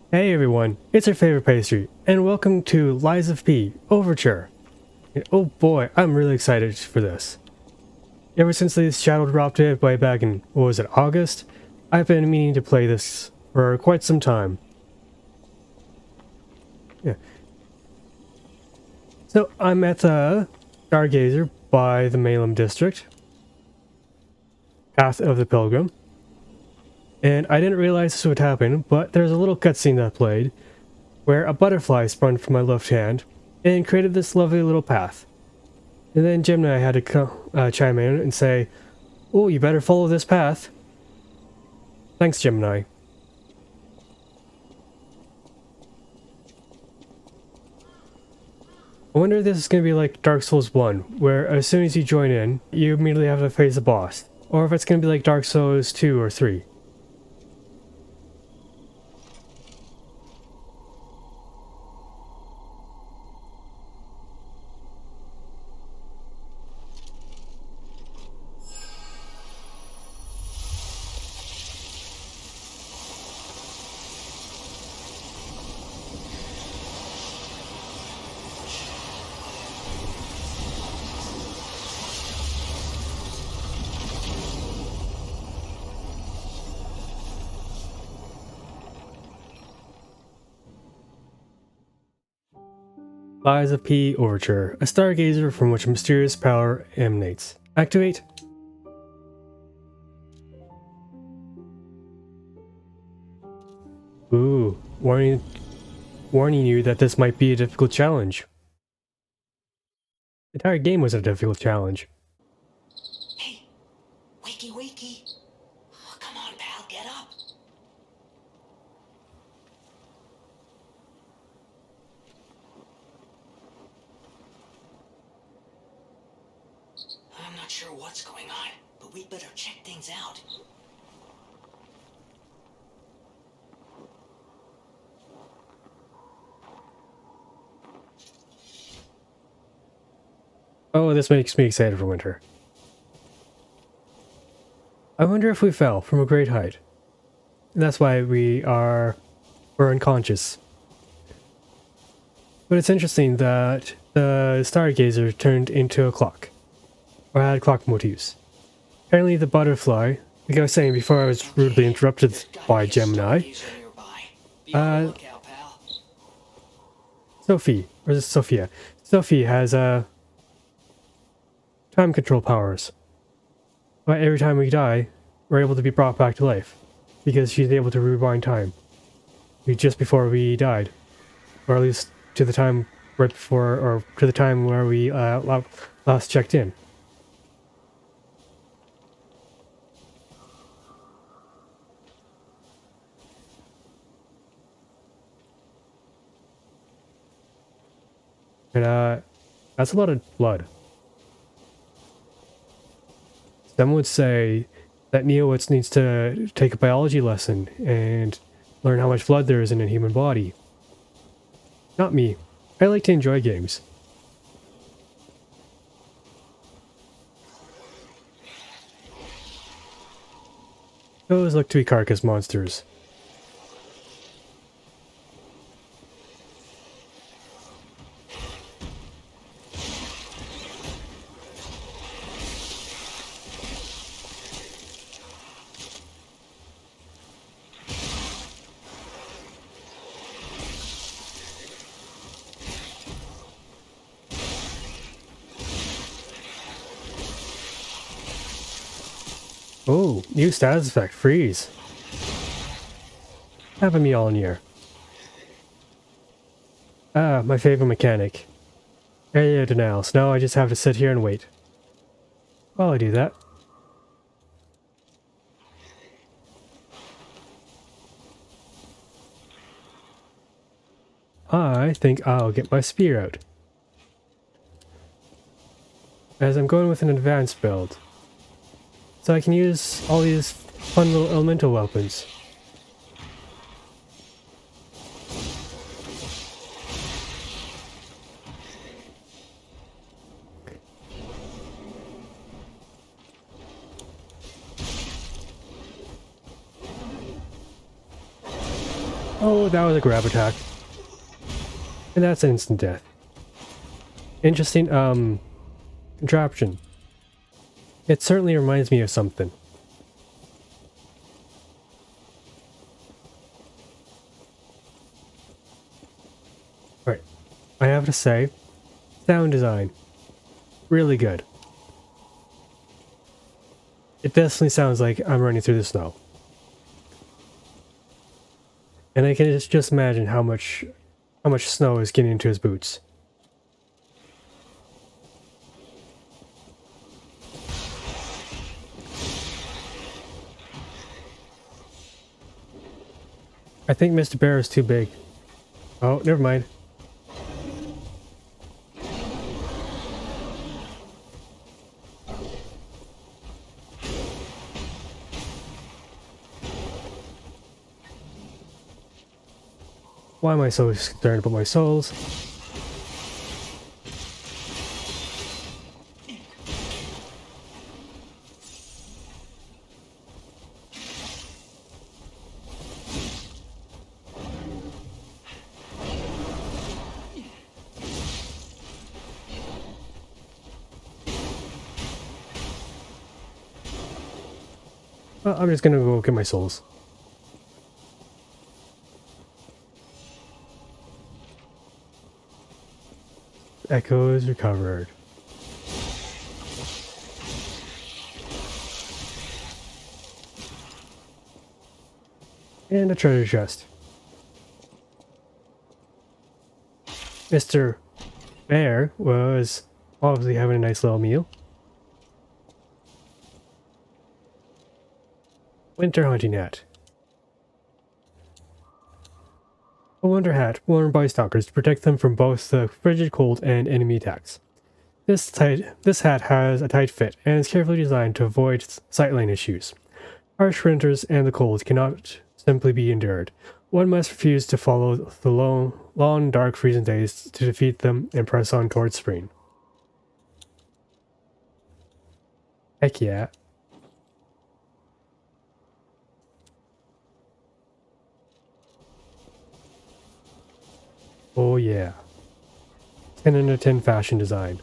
Hey everyone, it's your favorite pastry, and welcome to Lies of P, Overture. And oh boy, I'm really excited for this. Ever since this shadow dropped it way back in, what was it, August? I've been meaning to play this for quite some time. Yeah. So I'm at the Stargazer by the Malum district, Path of the Pilgrim. And I didn't realize this would happen, but there's a little cutscene that played where a butterfly sprung from my left hand and created this lovely little path. And then Gemini had to chime in and say, "Oh, you better follow this path." Thanks, Gemini. I wonder if this is going to be like Dark Souls 1, where as soon as you join in, you immediately have to face a boss. Or if it's going to be like Dark Souls 2 or 3. Lies of P Overture, a stargazer from which mysterious power emanates. Activate. Ooh, warning you that this might be a difficult challenge. The entire game was a difficult challenge. Hey, wakey wakey. Oh, come on, pal, get up. I'm not sure what's going on, but we'd better check things out. Oh, this makes me excited for winter. I wonder if we fell from a great height. And that's why we're unconscious. But it's interesting that the stargazer turned into a clock, or had clock motifs. Apparently the butterfly, like I was saying before I was rudely interrupted by Gemini, Sophie, or is it Sophia? Sophie has time control powers. But every time we die, we're able to be brought back to life, because she's able to rewind time. Just before we died, or at least to the time right before, or to the time where we last checked in. And that's a lot of blood. Some would say that Neowitz needs to take a biology lesson and learn how much blood there is in a human body. Not me. I like to enjoy games. Those look to be carcass monsters. Oh, new status effect, freeze. Having me all in here. Ah, my favorite mechanic. Area denial, so now I just have to sit here and wait. While I do that. I think I'll get my spear out. As I'm going with an advanced build. So I can use all these fun little elemental weapons. Oh, that was a grab attack. And that's an instant death. Interesting, contraption. It certainly reminds me of something. Alright, I have to say, sound design, really good. It definitely sounds like I'm running through the snow. And I can just imagine how much snow is getting into his boots. I think Mr. Bear is too big. Oh, never mind. Why am I so concerned about my souls? Well, I'm just gonna go get my souls. Echo is recovered. And a treasure chest. Mr. Bear was obviously having a nice little meal. Winter hunting hat. A winter hat worn by stalkers to protect them from both the frigid cold and enemy attacks. This hat has a tight fit and is carefully designed to avoid sightline issues. Harsh winters and the cold cannot simply be endured. One must refuse to follow the long, dark, freezing days to defeat them and press on towards spring. Heck yeah. Oh yeah. 10 out of 10 fashion design.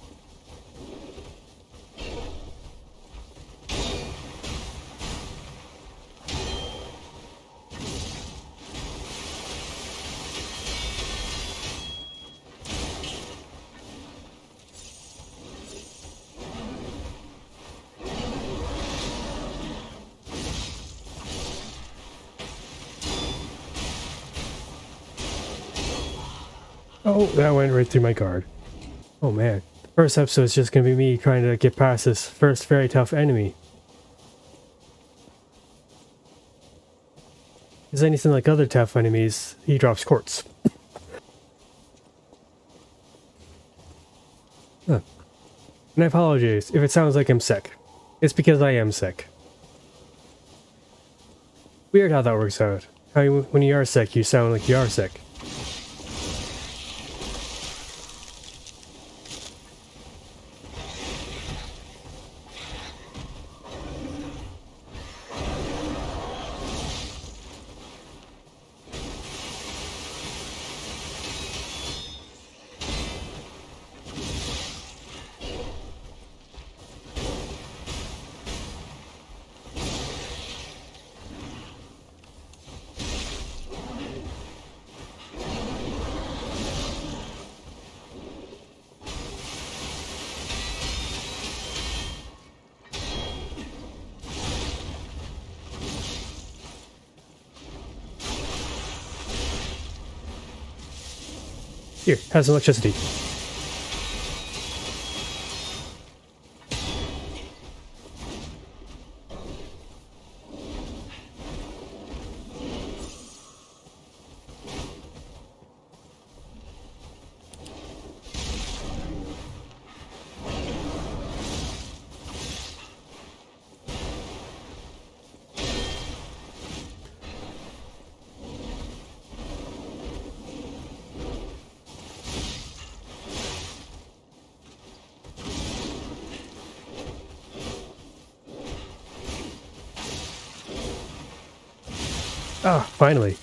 Oh, that went right through my guard. Oh man. The first episode is just gonna be me trying to get past this first very tough enemy. If he's anything like other tough enemies, he drops quartz. Huh. And I apologize if it sounds like I'm sick. It's because I am sick. Weird how that works out. How when you are sick, you sound like you are sick. Here, has electricity. Ah, finally.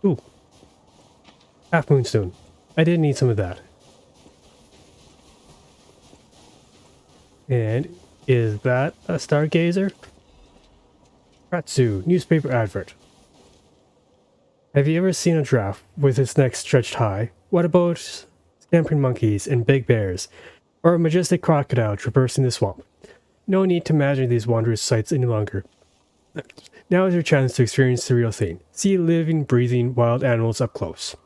Ooh. Half moonstone. I did need some of that. And is that a stargazer? Krat newspaper advert. Have you ever seen a giraffe with its neck stretched high? What about scampering monkeys and big bears? Or a majestic crocodile traversing the swamp? No need to imagine these wondrous sights any longer. Now is your chance to experience the real thing. See living, breathing wild animals up close.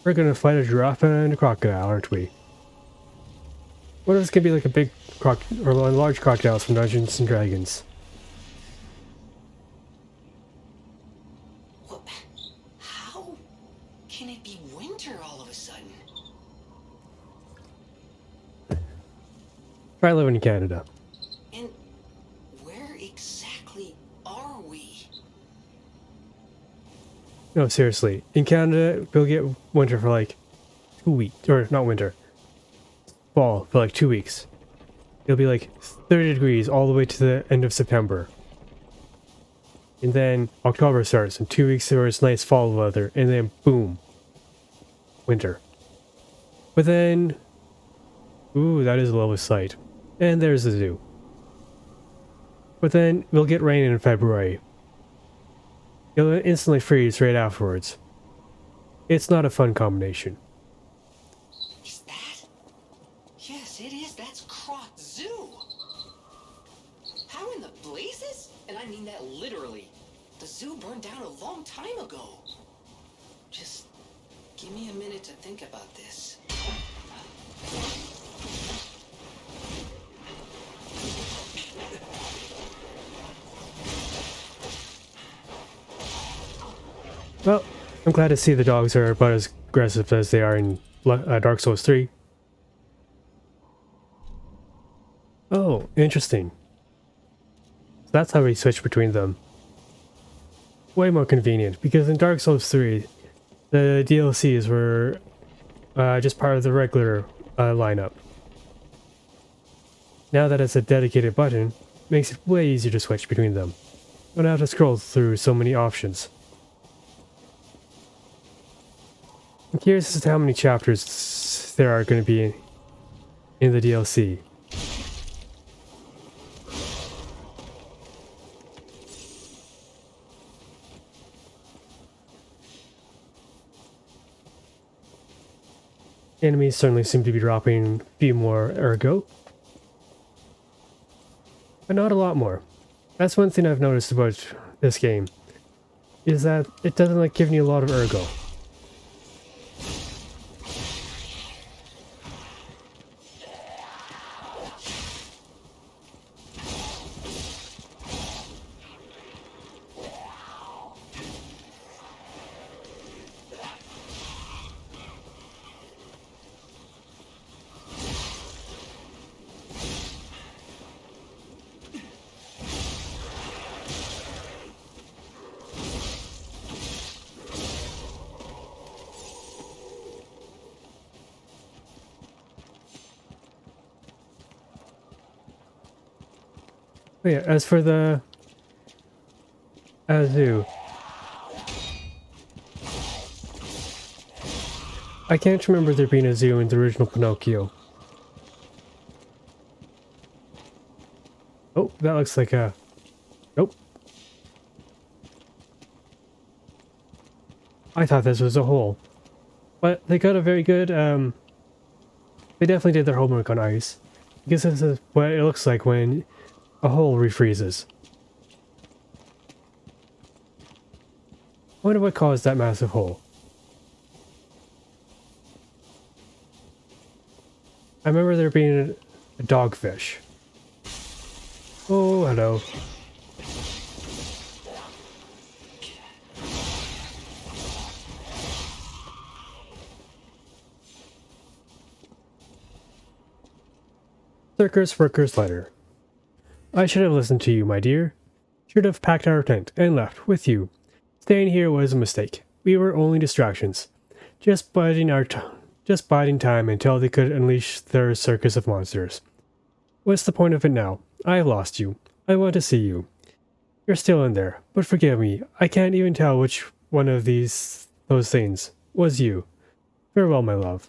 We're gonna fight a giraffe and a crocodile, aren't we? What if it's gonna be like a big or large crocodiles from Dungeons and Dragons? What? How can it be winter all of a sudden? Try living in Canada. And where exactly are we? No, seriously. In Canada, we'll get winter for like 2 weeks. Or, not winter. Fall for like 2 weeks. It'll be like 30 degrees all the way to the end of September. And then October starts, and 2 weeks there is nice fall weather, and then boom. Winter. But then... Ooh, that is a lovely sight. And there's the zoo. But then we'll get rain in February. You'll instantly freeze right afterwards. It's not a fun combination. Is that? Yes, it is. That's Krat Zoo. How in the blazes? And I mean that literally. The zoo burned down a long time ago. Just give me a minute to think about this. Well, I'm glad to see the dogs are about as aggressive as they are in Dark Souls 3. Oh, interesting. So that's how we switch between them. Way more convenient, because in Dark Souls 3, the DLCs were just part of the regular lineup. Now that it's a dedicated button, it makes it way easier to switch between them. You don't have to scroll through so many options. I'm curious as to how many chapters there are going to be in the DLC. Enemies certainly seem to be dropping a few more ergo, but not a lot more. That's one thing I've noticed about this game, is that it doesn't like giving you a lot of ergo. Oh yeah, as for the zoo, I can't remember there being a zoo in the original Pinocchio. Oh, that looks like a... Nope. I thought this was a hole. But they got a very good, they definitely did their homework on ice. Because this is what it looks like when a hole refreezes. I wonder what caused that massive hole. I remember there being a dogfish. Oh, hello. Circus Workers Letter. I should have listened to you, my dear. Should have packed our tent and left with you. Staying here was a mistake. We were only distractions. Just biding time until they could unleash their circus of monsters. What's the point of it now? I've lost you. I want to see you. You're still in there, but forgive me, I can't even tell which one of those things was you. Farewell, my love.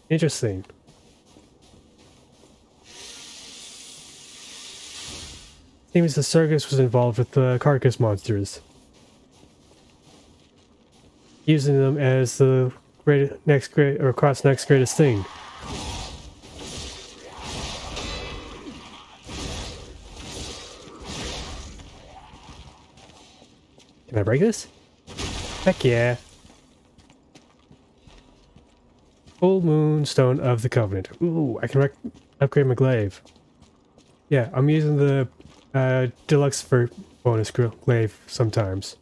Interesting. Seems the circus was involved with the carcass monsters, using them as the Krat's next greatest thing. Can I break this? Heck yeah. Full Moon Stone of the Covenant. Ooh, I can upgrade my glaive. Yeah, I'm using the deluxe for bonus glaive sometimes.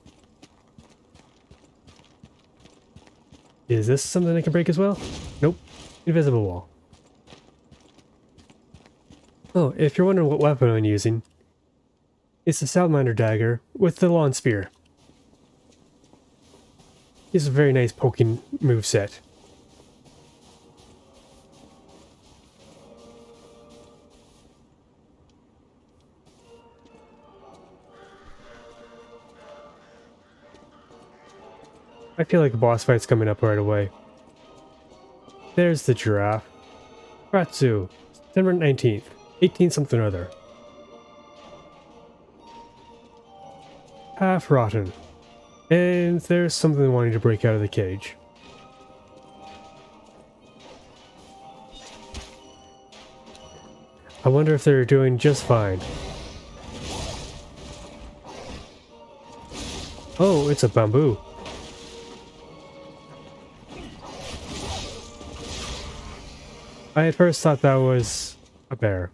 Is this something I can break as well? Nope. Invisible wall. Oh, if you're wondering what weapon I'm using, it's the Salamander Dagger with the Lawn Spear. It's a very nice poking moveset. I feel like a boss fight's coming up right away. There's the giraffe. Krat Zoo, September 19th, 18 something or other. Half rotten. And there's something wanting to break out of the cage. I wonder if they're doing just fine. Oh, it's a bamboo. I at first thought that was a bear.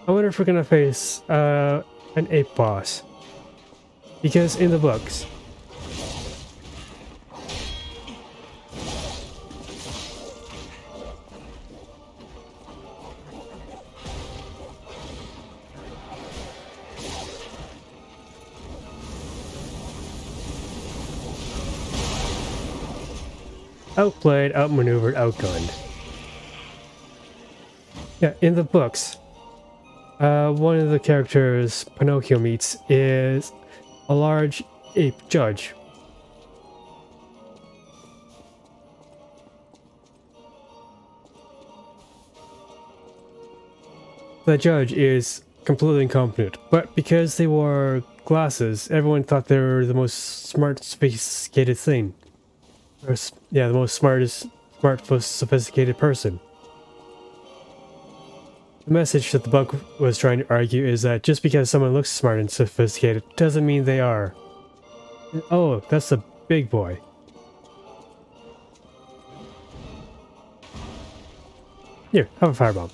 I wonder if we're gonna face an ape boss. Because in the books, outplayed, outmaneuvered, outgunned. Yeah, in the books, one of the characters Pinocchio meets is a large ape judge. The judge is completely incompetent, but because they wore glasses, everyone thought they were the most smart, sophisticated thing. Or, yeah, the most sophisticated person. The message that the book was trying to argue is that just because someone looks smart and sophisticated doesn't mean they are. Oh, that's a big boy. Here, have a firebomb.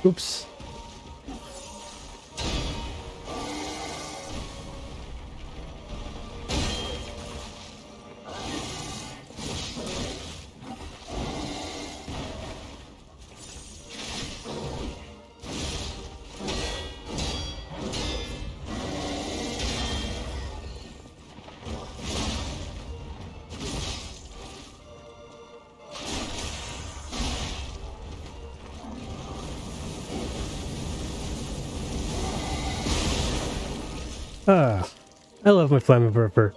Oops. Ah, I love my flammable burper.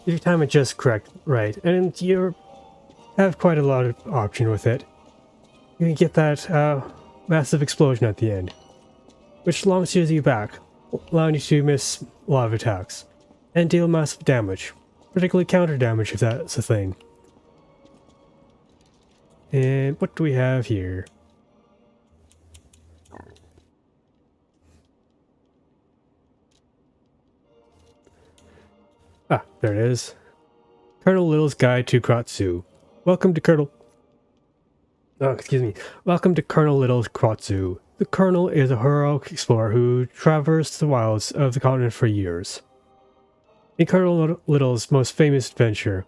If you time it just right, and you have quite a lot of option with it, you can get that massive explosion at the end, which launches you back, allowing you to miss a lot of attacks, and deal massive damage, particularly counter damage if that's a thing. And what do we have here? Ah, there it is. Colonel Little's Guide to Krat Zoo. Welcome to Colonel... Oh, excuse me. Welcome to Colonel Little's Krat Zoo, The Colonel is a heroic explorer who traversed the wilds of the continent for years. In Colonel Little's most famous adventure,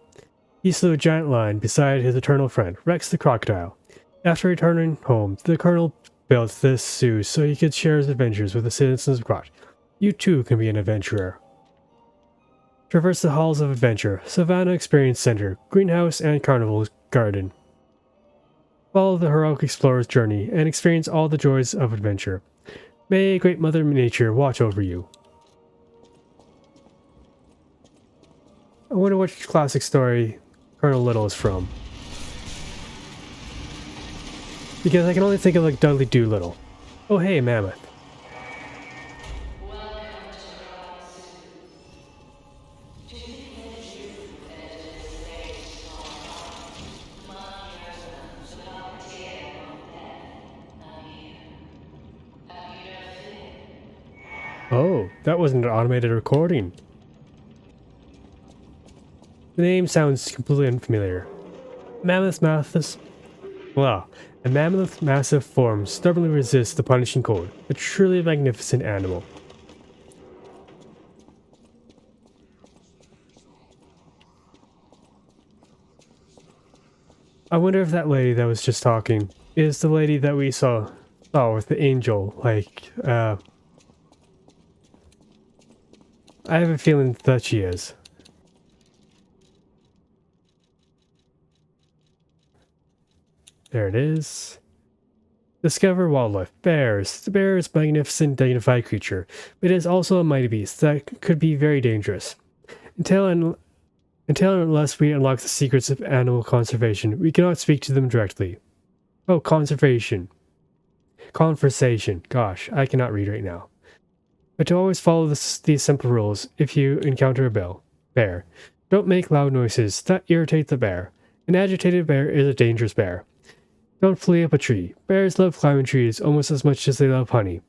he slew a giant lion beside his eternal friend, Rex the crocodile. After returning home, the Colonel built this zoo so he could share his adventures with the citizens of Krat. You too can be an adventurer. Traverse the halls of adventure, Savannah Experience Center, Greenhouse, and Carnival Garden. Follow the heroic explorer's journey and experience all the joys of adventure. May Great Mother Nature watch over you. I wonder which classic story Colonel Little is from. Because I can only think of like Dudley Doolittle. Oh hey, Mammoth. Oh, that wasn't an automated recording. The name sounds completely unfamiliar. Mammoth Mathis. Well, a mammoth massive form stubbornly resists the punishing cold. A truly magnificent animal. I wonder if that lady that was just talking is the lady that we saw with the angel. Like, I have a feeling that she is. There it is. Discover wildlife. Bears. The bear is a magnificent, dignified creature, but it is also a mighty beast that could be very dangerous. Until and unless we unlock the secrets of animal conservation, we cannot speak to them directly. Oh, conservation. Conversation. Gosh, I cannot read right now. But to always follow these simple rules if you encounter a bear. Don't make loud noises that irritate the bear. An agitated bear is a dangerous bear. Don't flee up a tree. Bears love climbing trees almost as much as they love honey.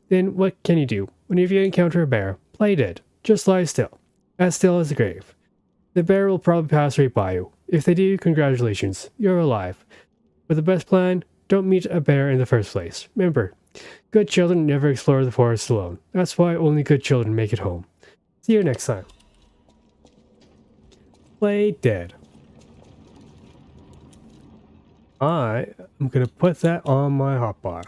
Then what can you do? Whenever you encounter a bear, play dead. Just lie still. As still as the grave. The bear will probably pass right by you. If they do, congratulations. You're alive. But the best plan? Don't meet a bear in the first place. Remember, good children never explore the forest alone. That's why only good children make it home. See you next time. Play dead. I am going to put that on my hotbar.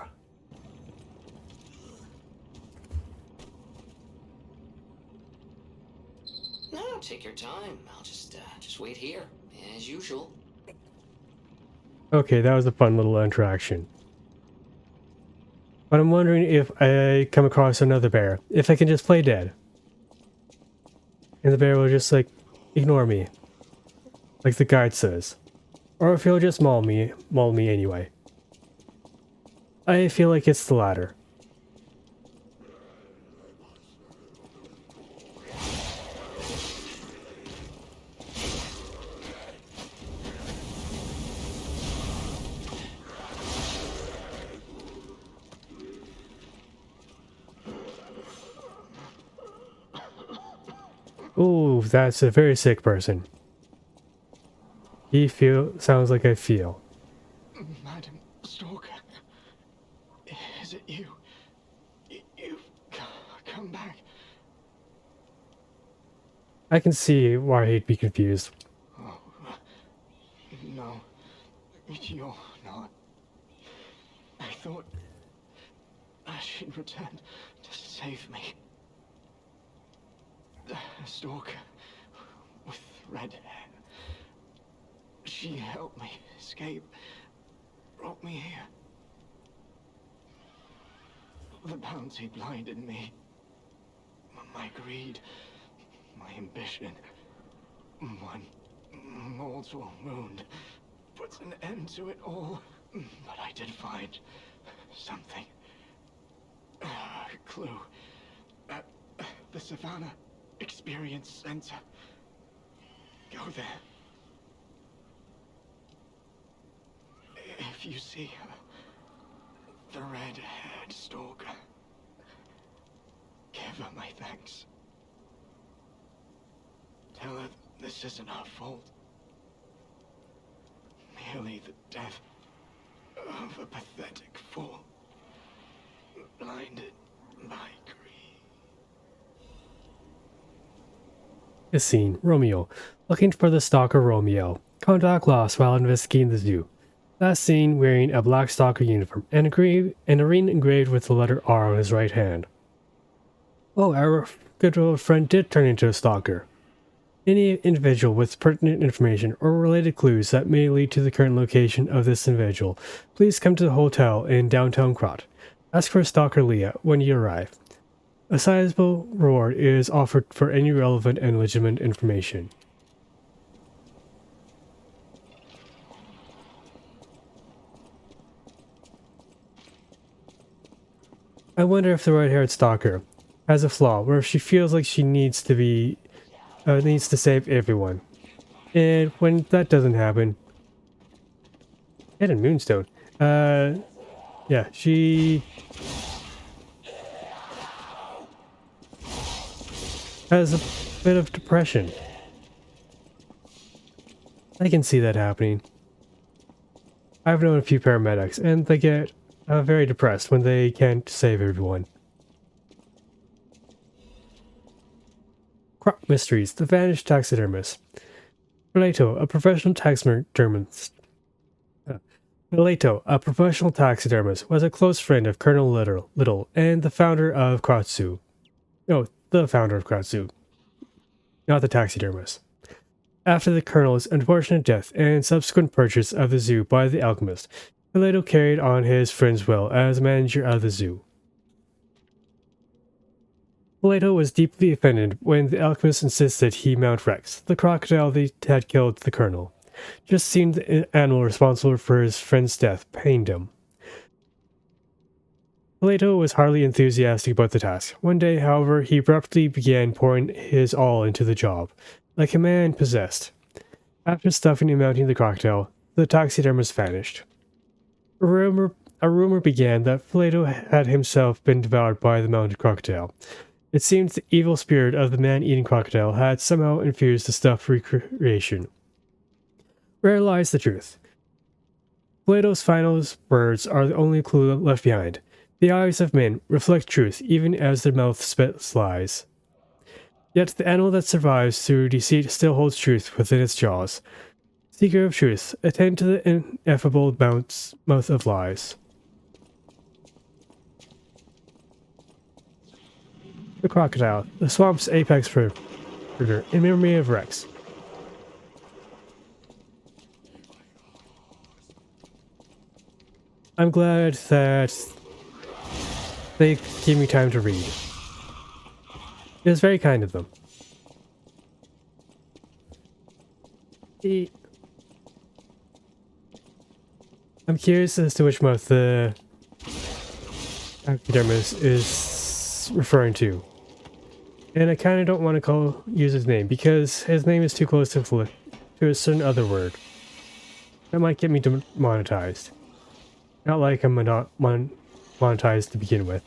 No, take your time. I'll just wait here, as usual. Okay, that was a fun little interaction. But I'm wondering if I come across another bear, if I can just play dead. And the bear will just, like, ignore me. Like the guide says. Or if he'll just maul me anyway. I feel like it's the latter. Ooh, that's a very sick person. Sounds like I feel. Madam Stalker, is it you? You've come back. I can see why he'd be confused. Oh, no, you're not. I thought she'd return to save me. The Stalker with red hair. She helped me escape, brought me here. The bounty blinded me. My greed, my ambition. One mortal wound puts an end to it all. But I did find something. A clue. At the Savannah Experience Center. Go there. If you see her, the red-haired stalker, give her my thanks. Tell her this isn't her fault. Merely the death of a pathetic fool. blinded by greed. This scene, Romeo. Looking for the stalker Romeo. Contact lost while investigating the zoo. Last seen wearing a black stalker uniform and a ring engraved with the letter R on his right hand. Oh, our good old friend did turn into a stalker. Any individual with pertinent information or related clues that may lead to the current location of this individual, please come to the hotel in downtown Krat. Ask for Stalker Leah when you arrive. A sizable reward is offered for any relevant and legitimate information. I wonder if the red-haired stalker has a flaw where she feels like she needs to save everyone. And when that doesn't happen... Get a moonstone. Yeah, she has a bit of depression. I can see that happening. I've known a few paramedics, and they get very depressed when they can't save everyone. Crop Mysteries, The Vanished Taxidermist. Plato, a professional taxidermist. Plato, a professional taxidermist, was a close friend of Colonel Little and the founder of Krat. No, the founder of Krat, not the taxidermist. After the Colonel's unfortunate death and subsequent purchase of the zoo by the alchemist, Plato carried on his friend's will as manager of the zoo. Plato was deeply offended when the alchemist insisted he mount Rex, the crocodile that had killed the Colonel. Just seemed the animal responsible for his friend's death pained him. Plato was hardly enthusiastic about the task. One day, however, he abruptly began pouring his all into the job, like a man possessed. After stuffing and mounting the crocodile, the taxidermist vanished. A rumor began that Plato had himself been devoured by the mounted crocodile. It seemed the evil spirit of the man-eating crocodile had somehow infused the stuffed recreation. Where lies the truth? Plato's final words are the only clue left behind. The eyes of men reflect truth even as their mouth spits lies. Yet the animal that survives through deceit still holds truth within its jaws. Seeker of truth, attend to the ineffable mouth of lies. The crocodile, the swamp's apex predator, in memory of Rex. I'm glad that they gave me time to read. It was very kind of them. I'm curious as to which mouth the taxidermist is referring to. And I kind of don't want to use his name because his name is too close to a certain other word. That might get me demonetized. Not like I'm not monetized to begin with.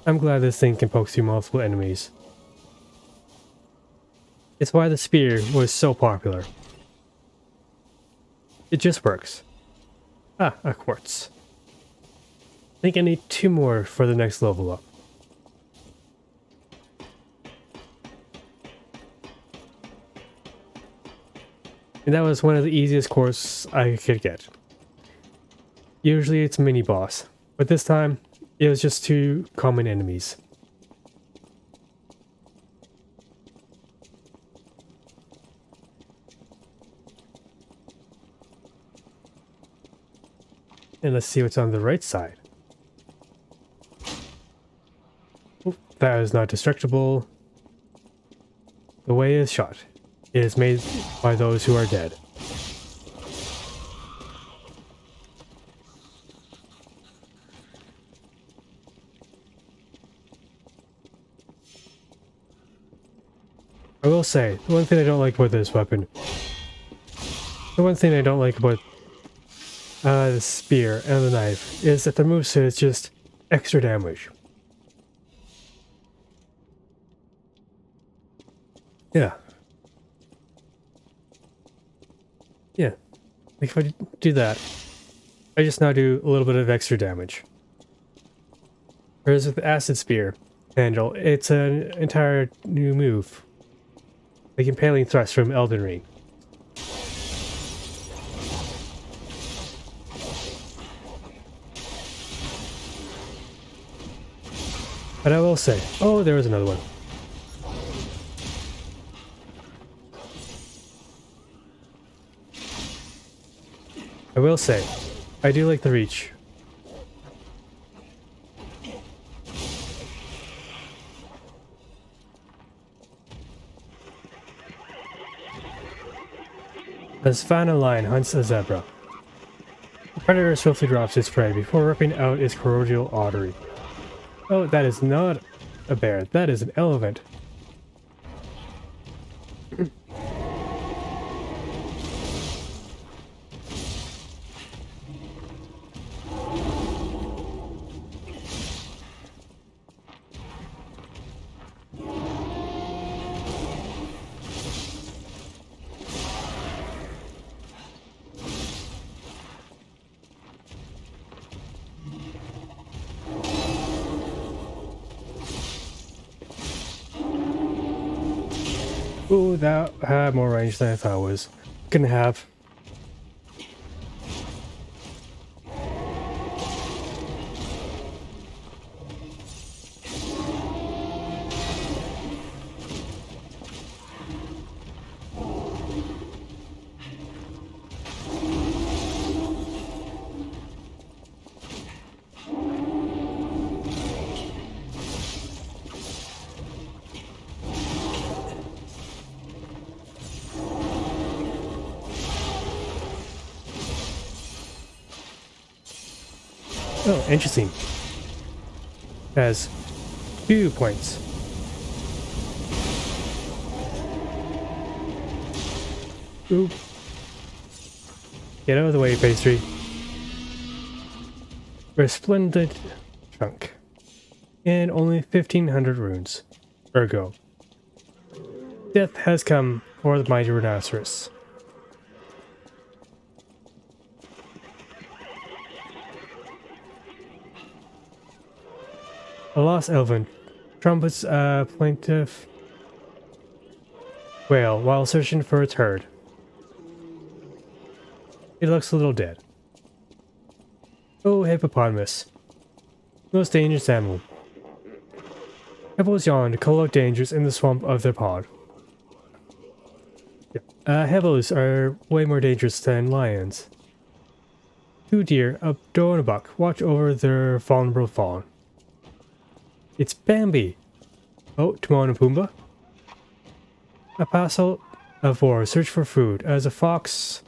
I'm glad this thing can poke through multiple enemies. It's why the spear was so popular. It just works. Ah, a quartz. I think I need 2 more for the next level up. And that was one of the easiest quartz I could get. Usually it's a mini boss, but this time it was just 2 common enemies. And let's see what's on the right side. Oh, that is not destructible. The way is shot. It is made by those who are dead. I will say, the one thing I don't like about this weapon, the spear and the knife, is that the moveset is just extra damage. Yeah. Yeah. If I do that, I just now do a little bit of extra damage. Whereas with the Acid Spear handle, it's an entire new move. Like Impaling Thrust from Elden Ring. But I will say, oh, there was another one. I will say, I do like the reach. As Fana Lion hunts a zebra, the predator swiftly drops its prey before ripping out its cordial artery. Oh, that is not a bear, that is an elephant. Ooh, that had more range than I thought it was gonna have. Oh, interesting. Has 2 points. Oop. Get out of the way, Pastry. Resplendent Trunk. And only 1500 runes. Ergo. Death has come for the mighty rhinoceros. A lost elephant trumpets a plaintive wail while searching for its herd. It looks a little dead. Oh, hippopotamus. Most dangerous animal. Hippos yawn to call out dangers in the swamp of their pod. Hippos are way more dangerous than lions. 2 deer, a doe and a buck, watch over their vulnerable fawn. It's Bambi! Oh, Timon and Pumbaa. A parcel of war search for food as a fox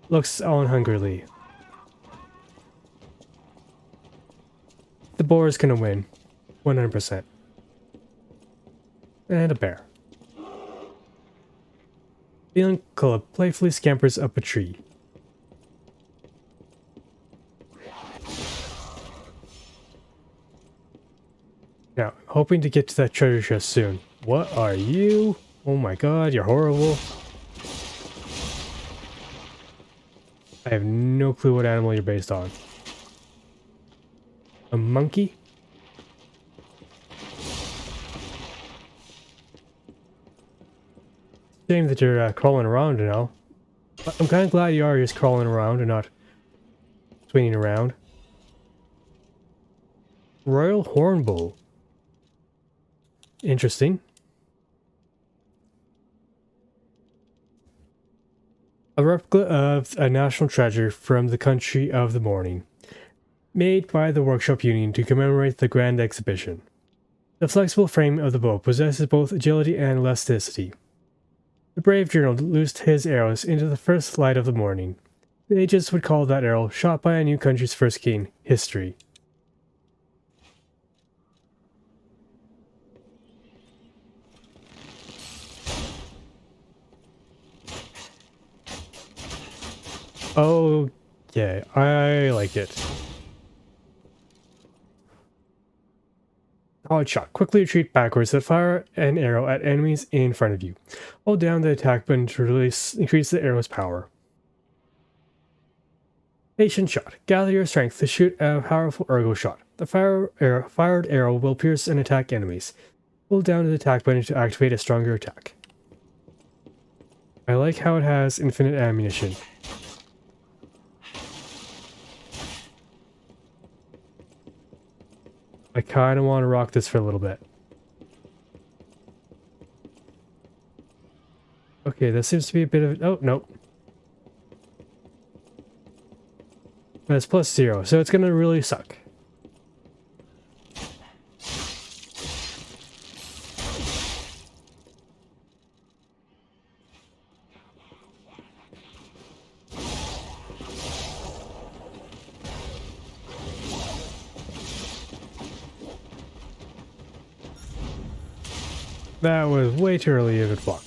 looks on hungrily. The boar is gonna win. 100%. And a bear. The young club playfully scampers up a tree. Now, hoping to get to that treasure chest soon. What are you? Oh my god, you're horrible. I have no clue what animal you're based on. A monkey? Shame that you're crawling around and all. But I'm kind of glad you are just crawling around and not swinging around. Royal Hornbull. Interesting. A replica of a national treasure from the country of the morning, made by the Workshop Union to commemorate the Grand Exhibition. The flexible frame of the bow possesses both agility and elasticity. The brave journal loosed his arrows into the first light of the morning. The ages would call that arrow shot by a new country's first king, history. Oh, yeah, I like it. Odd shot. Quickly retreat backwards and fire an arrow at enemies in front of you. Hold down the attack button to increase the arrow's power. Patient shot. Gather your strength to shoot a powerful ergo shot. The fired arrow will pierce and attack enemies. Hold down the attack button to activate a stronger attack. I like how it has infinite ammunition. I kind of want to rock this for a little bit. Okay, this seems to be a bit of... Oh, nope. That's +0, so it's going to really suck. That was way too early of a block.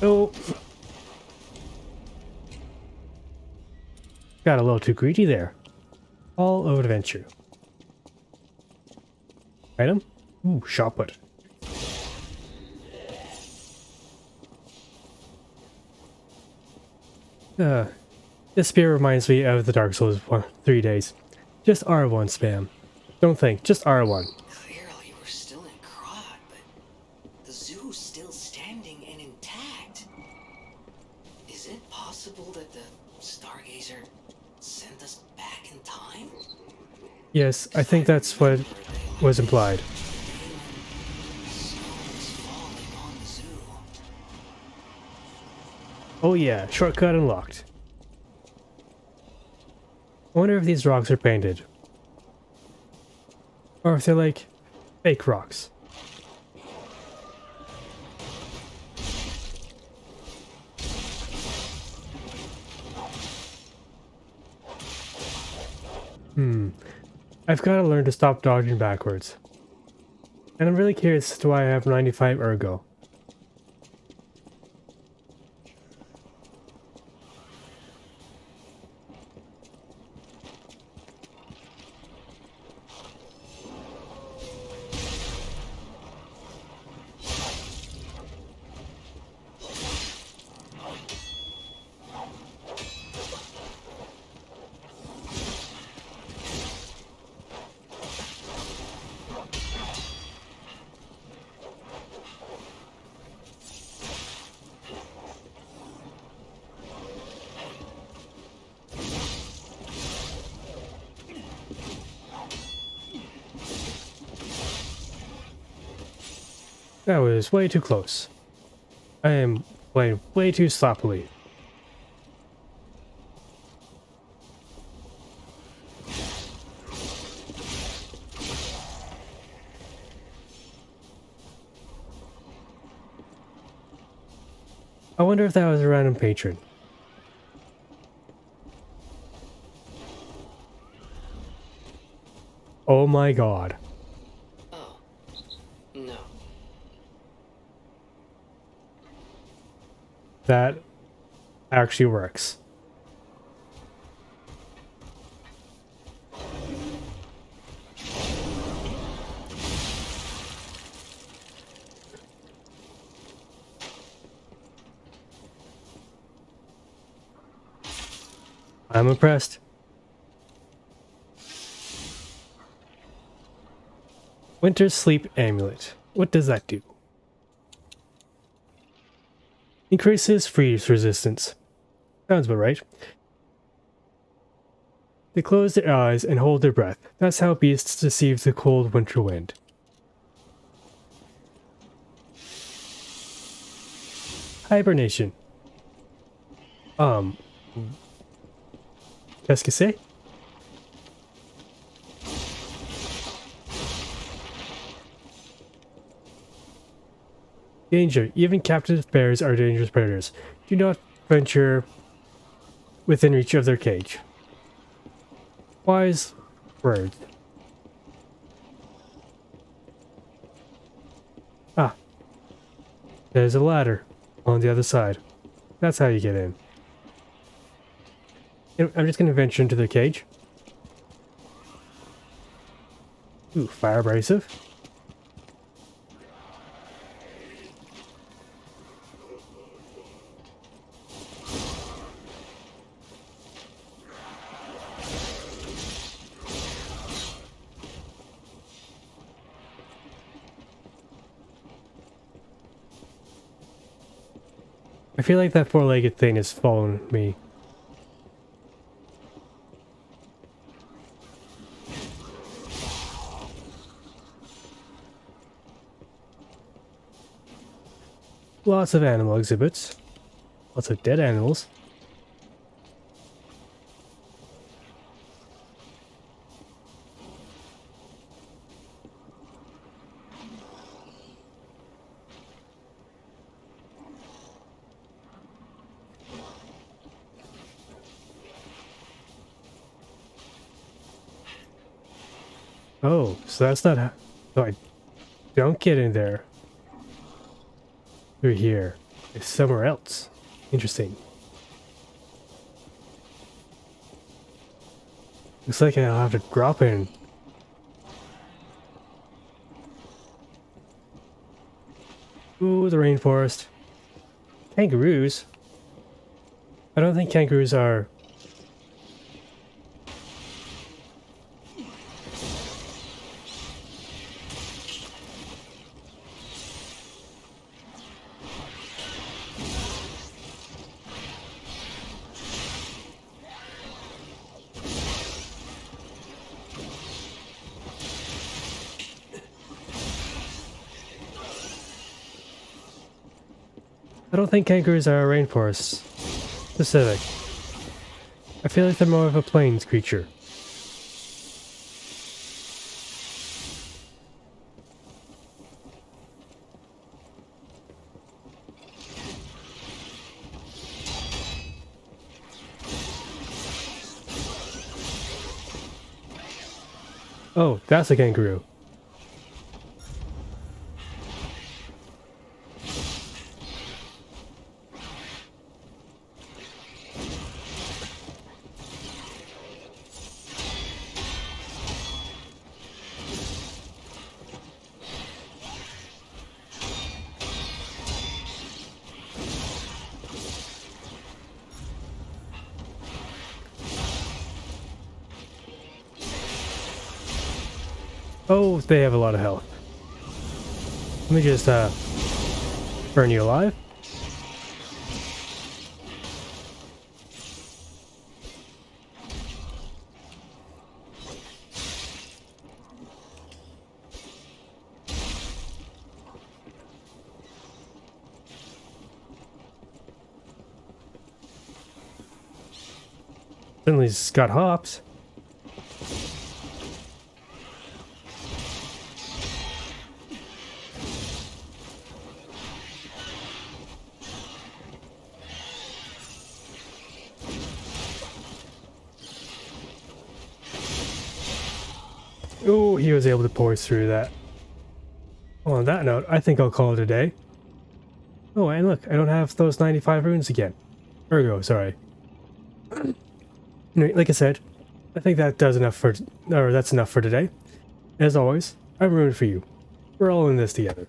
Oh. Got a little too greedy there. All of adventure. Item? Ooh, shot put. This spear reminds me of the Dark Souls 3 days. Just R1 spam. Don't think, just R1. Clearly, we're still in Krat, but the zoo's still standing and intact. Is it possible that the Stargazer sent us back in time? Yes, I think that's what was implied. Snow is falling on the zoo. Oh yeah, shortcut unlocked. I wonder if these rocks are painted. Or if they're like fake rocks. I've got to learn to stop dodging backwards. And I'm really curious as to why I have 95 ergo. That was way too close. I am playing way too sloppily. I wonder if that was a random patron. Oh my god. Oh, no. That actually works. I'm impressed. Winter Sleep Amulet. What does that do? Increases freeze resistance. Sounds about right. They close their eyes and hold their breath. That's how beasts deceive the cold winter wind. Hibernation. Qu'est-ce que c'est? Danger. Even captive bears are dangerous predators. Do not venture within reach of their cage. Wise words. Ah. There's a ladder on the other side. That's how you get in. I'm just gonna venture into the cage. Ooh, fire abrasive. I feel like that four-legged thing is following me. Lots of animal exhibits. Lots of dead animals. Oh, so that's not how... So I don't get in there. Through here. It's somewhere else. Interesting. Looks like I'll have to drop in. Ooh, the rainforest. Kangaroos? I don't think kangaroos are... I don't think kangaroos are rainforest specific. I feel like they're more of a plains creature. Oh, that's a kangaroo. Oh, they have a lot of health. Let me just, burn you alive. Suddenly it's got hops. Oh, he was able to force through that. Well, on that note, I think I'll call it a day. Oh, and look, I don't have those 95 runes again. Ergo, sorry. Anyway, like I said, I think that does enough for, or that's enough for today. As always, I'm rooting for you. We're all in this together.